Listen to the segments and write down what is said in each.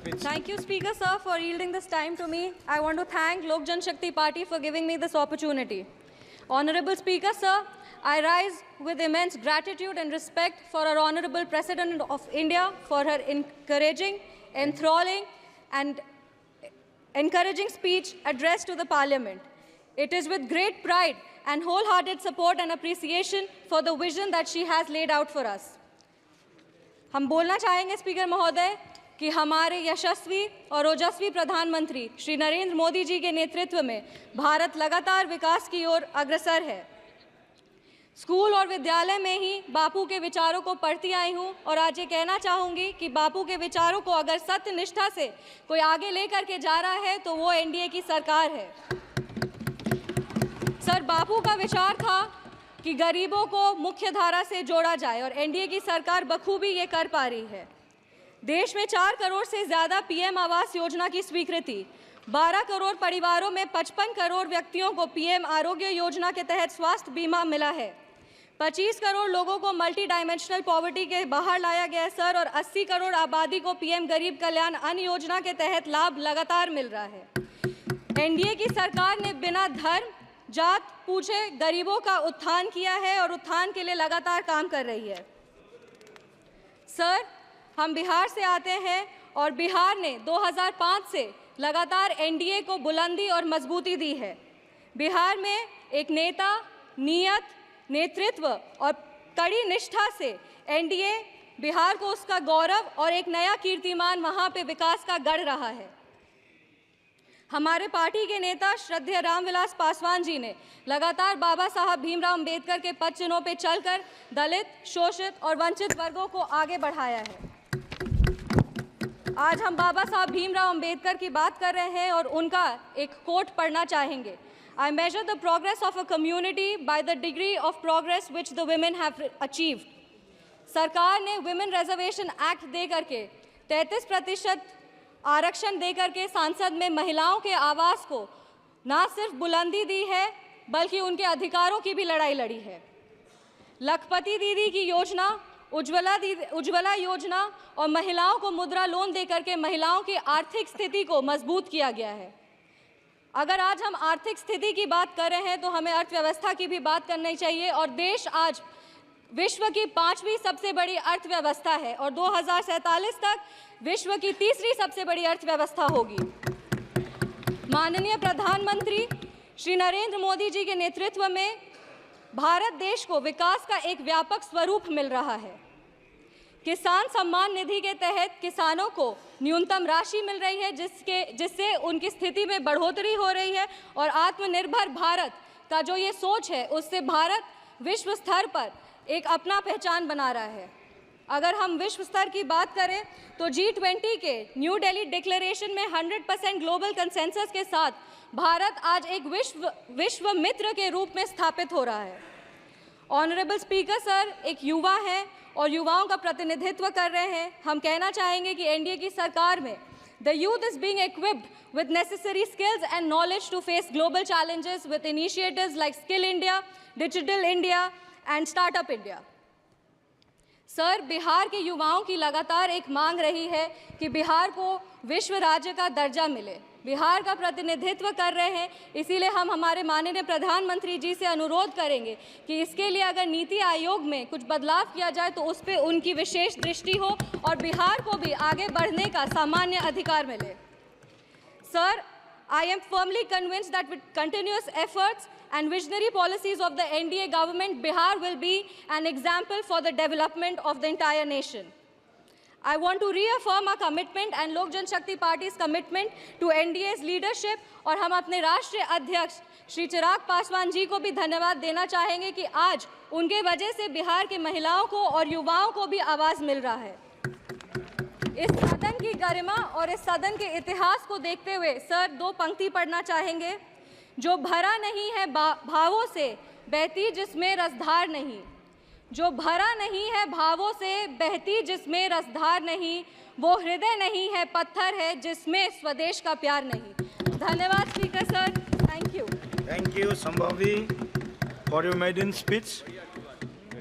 speech. Thank you, Speaker, sir, for yielding this time to me. I want to thank Lok Jan Shakti Party for giving me this opportunity. Honorable Speaker, sir, I rise with immense gratitude and respect for our Honorable President of India for her encouraging, enthralling, and encouraging speech addressed to the Parliament. It is with great pride and wholehearted support and appreciation for the vision that she has laid out for us. हम बोलना चाहेंगे speaker महोदय कि हमारे यशस्वी और ओजस्वी प्रधानमंत्री श्री नरेंद्र मोदी जी के नेतृत्व में भारत लगातार विकास की ओर अग्रसर है। स्कूल और विद्यालय में ही बापू के विचारों को पढ़ती आई हूं और आज ये कहना चाहूंगी कि बापू के विचारों को अगर सत्य निष्ठा से कोई आगे लेकर के जा रहा है तो वो एनडीए की सरकार है। सर, बापू का विचार था कि गरीबों को मुख्य धारा से जोड़ा जाए और एनडीए की सरकार बखूबी ये कर पा रही है। देश में 4 करोड़ से ज़्यादा पीएम आवास योजना की स्वीकृति, 12 करोड़ परिवारों में 55 करोड़ व्यक्तियों को पीएम आरोग्य योजना के तहत स्वास्थ्य बीमा मिला है। 25 करोड़ लोगों को मल्टी डायमेंशनल पॉवर्टी के बाहर लाया गया है सर, और 80 करोड़ आबादी को पीएम गरीब कल्याण अन्न योजना के तहत लाभ लगातार मिल रहा है। एनडीए की सरकार ने बिना धर्म जात पूछे गरीबों का उत्थान किया है और उत्थान के लिए लगातार काम कर रही है। सर, हम बिहार से आते हैं और बिहार ने 2005 से लगातार एनडीए को बुलंदी और मजबूती दी है। बिहार में एक नेता, नियत, नेतृत्व और कड़ी निष्ठा से एनडीए बिहार को उसका गौरव और एक नया कीर्तिमान वहां पे विकास का गढ़ रहा है। हमारे पार्टी के नेता श्रद्धेय रामविलास पासवान जी ने लगातार बाबा साहब भीमराव अंबेडकर के पद चिन्हों पर चलकर दलित, शोषित और वंचित वर्गों को आगे बढ़ाया है। आज हम बाबा साहब भीमराव अंबेडकर की बात कर रहे हैं और उनका एक कोट पढ़ना चाहेंगे। I measure the progress of a community by the degree of progress which the women have achieved. सरकार ने विमेन रिजर्वेशन एक्ट दे करके 33% आरक्षण दे करके सांसद में महिलाओं के आवास को ना सिर्फ बुलंदी दी है बल्कि उनके अधिकारों की भी लड़ाई लड़ी है। लखपति दीदी की योजना, उज्ज्वला योजना और महिलाओं को मुद्रा लोन दे करके महिलाओं की आर्थिक स्थिति को मजबूत किया गया है। अगर आज हम आर्थिक स्थिति की बात कर रहे हैं तो हमें अर्थव्यवस्था की भी बात करनी चाहिए और देश आज विश्व की 5वीं सबसे बड़ी अर्थव्यवस्था है और 2047 तक विश्व की 3री सबसे बड़ी अर्थव्यवस्था होगी। माननीय प्रधानमंत्री श्री नरेंद्र मोदी जी के नेतृत्व में भारत देश को विकास का एक व्यापक स्वरूप मिल रहा है। किसान सम्मान निधि के तहत किसानों को न्यूनतम राशि मिल रही है जिससे उनकी स्थिति में बढ़ोतरी हो रही है और आत्मनिर्भर भारत का जो ये सोच है उससे भारत विश्व स्तर पर एक अपना पहचान बना रहा है। अगर हम विश्व स्तर की बात करें तो G20 के न्यू दिल्ली डिक्लेरेशन में 100% ग्लोबल कंसेंसस के साथ भारत आज एक विश्व मित्र के रूप में स्थापित हो रहा है। ऑनरेबल स्पीकर सर एक युवा हैं और युवाओं का प्रतिनिधित्व कर रहे हैं। हम कहना चाहेंगे कि एनडीए की सरकार में the youth is being equipped with necessary skills and knowledge to face global challenges with initiatives like Skill India, Digital India and Startup India. Sir, Bihar के युवाओं की लगातार एक मांग रही है कि बिहार को विश्व राज्य का दर्जा मिले। बिहार का प्रतिनिधित्व कर रहे हैं, इसीलिए हम हमारे माननीय प्रधानमंत्री जी से अनुरोध करेंगे कि इसके लिए अगर नीति आयोग में कुछ बदलाव किया जाए तो उस पर उनकी विशेष दृष्टि हो और बिहार को भी आगे बढ़ने का सामान्य अधिकार मिले। Sir, I am firmly convinced that with continuous efforts and visionary policies of the NDA government, Bihar will be an example for the development of the entire nation. I want to reaffirm our commitment and Lok Jan Shakti Party's commitment to NDA's leadership और हम अपने राष्ट्रीय अध्यक्ष श्री चिराग पासवान जी को भी धन्यवाद देना चाहेंगे कि आज उनके वजह से बिहार के महिलाओं को और युवाओं को भी आवाज़ मिल रहा है। इस सदन की गरिमा और इस सदन के इतिहास को देखते हुए सर 2 पंक्ति पढ़ना चाहेंगे। जो भरा नहीं है भावों से बहती जिसमें रसधार नहीं, जो भरा नहीं है भावों से बहती जिसमें रसधार नहीं, वो हृदय नहीं है पत्थर है जिसमें स्वदेश का प्यार नहीं। धन्यवाद speaker sir, thank you. Thank you, Sambhavi, for your maiden speech.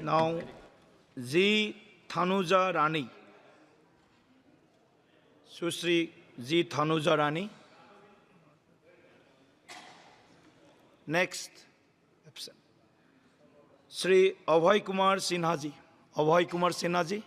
Now, G. Thanuja Rani. Sushri G Thanuja Rani. Next, absent. Shri Abhay Kumar Sinha ji. Abhay Kumar Sinha ji.